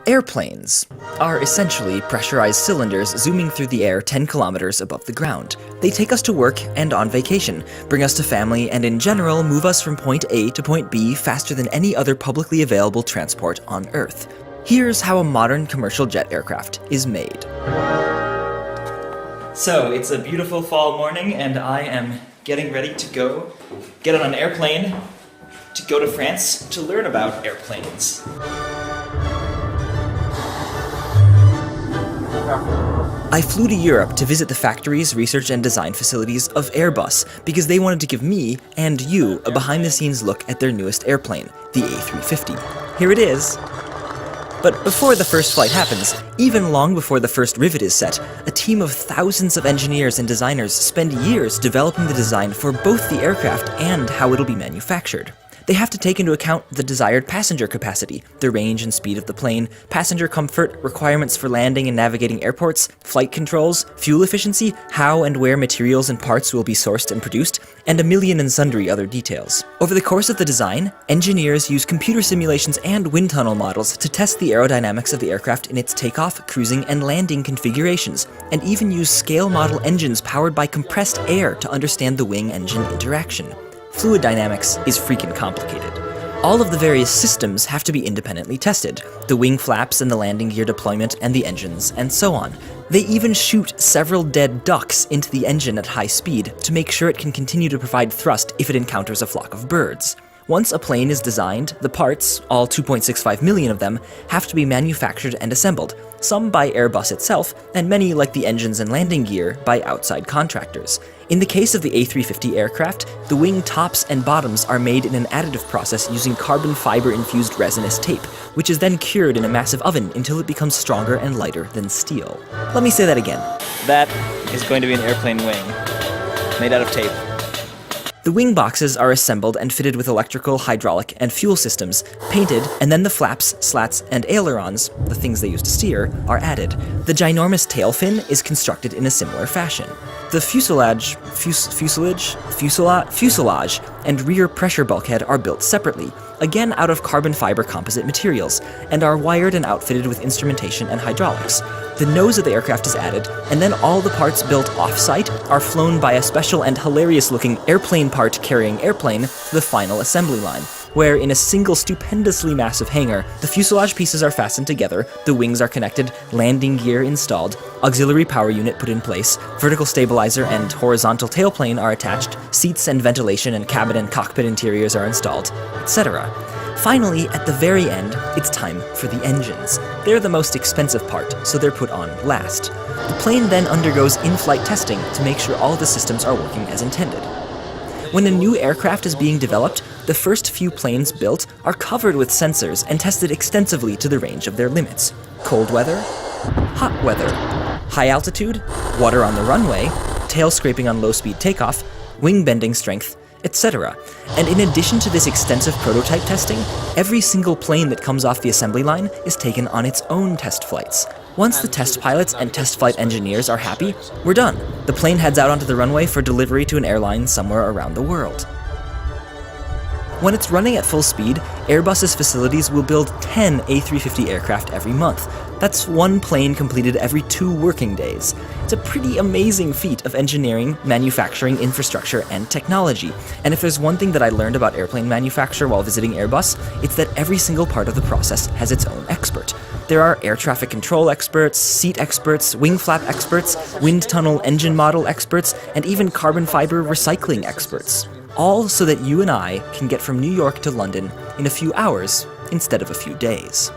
Airplanes are essentially pressurized cylinders zooming through the air 10 kilometers above the ground. They take us to work and on vacation, bring us to family, and in general move us from point A to point B faster than any other publicly available transport on Earth. Here's how a modern commercial jet aircraft is made. So, it's a beautiful fall morning and I am getting ready to get on an airplane to go to France to learn about airplanes. I flew to Europe to visit the factories, research, and design facilities of Airbus because they wanted to give me, and you, a behind-the-scenes look at their newest airplane, the A350. Here it is. But before the first flight happens, even long before the first rivet is set, a team of thousands of engineers and designers spend years developing the design for both the aircraft and how it'll be manufactured. They have to take into account the desired passenger capacity, the range and speed of the plane, passenger comfort, requirements for landing and navigating airports, flight controls, fuel efficiency, how and where materials and parts will be sourced and produced, and a million and sundry other details. Over the course of the design, engineers use computer simulations and wind tunnel models to test the aerodynamics of the aircraft in its takeoff, cruising, and landing configurations, and even use scale model engines powered by compressed air to understand the wing-engine interaction. Fluid dynamics is freaking complicated. All of the various systems have to be independently tested, the wing flaps and the landing gear deployment and the engines, and so on. They even shoot several dead ducks into the engine at high speed to make sure it can continue to provide thrust if it encounters a flock of birds. Once a plane is designed, the parts, all 2.65 million of them, have to be manufactured and assembled, some by Airbus itself, and many, like the engines and landing gear, by outside contractors. In the case of the A350 aircraft, the wing tops and bottoms are made in an additive process using carbon fiber-infused resinous tape, which is then cured in a massive oven until it becomes stronger and lighter than steel. Let me say that again. That is going to be an airplane wing, made out of tape. The wing boxes are assembled and fitted with electrical, hydraulic, and fuel systems, painted, and then the flaps, slats, and ailerons, the things they use to steer, are added. The ginormous tail fin is constructed in a similar fashion. The fuselage, and rear pressure bulkhead are built separately, again out of carbon fiber composite materials, and are wired and outfitted with instrumentation and hydraulics. The nose of the aircraft is added, and then all the parts built off-site are flown by a special and hilarious-looking airplane part carrying airplane to the final assembly line, where in a single stupendously massive hangar, the fuselage pieces are fastened together, the wings are connected, landing gear installed, auxiliary power unit put in place, vertical stabilizer and horizontal tailplane are attached, seats and ventilation and cabin and cockpit interiors are installed, etc. Finally, at the very end, it's time for the engines. They're the most expensive part, so they're put on last. The plane then undergoes in-flight testing to make sure all the systems are working as intended. When a new aircraft is being developed, the first few planes built are covered with sensors and tested extensively to the range of their limits. Cold weather, hot weather, high altitude, water on the runway, tail scraping on low-speed takeoff, wing bending strength, etc. And in addition to this extensive prototype testing, every single plane that comes off the assembly line is taken on its own test flights. Once the test pilots and test flight engineers are happy, we're done. The plane heads out onto the runway for delivery to an airline somewhere around the world. When it's running at full speed, Airbus's facilities will build 10 A350 aircraft every month. That's one plane completed every 2 working days. It's a pretty amazing feat of engineering, manufacturing, infrastructure, and technology. And if there's one thing that I learned about airplane manufacture while visiting Airbus, it's that every single part of the process has its own expert. There are air traffic control experts, seat experts, wing flap experts, wind tunnel engine model experts, and even carbon fiber recycling experts. All so that you and I can get from New York to London in a few hours instead of a few days.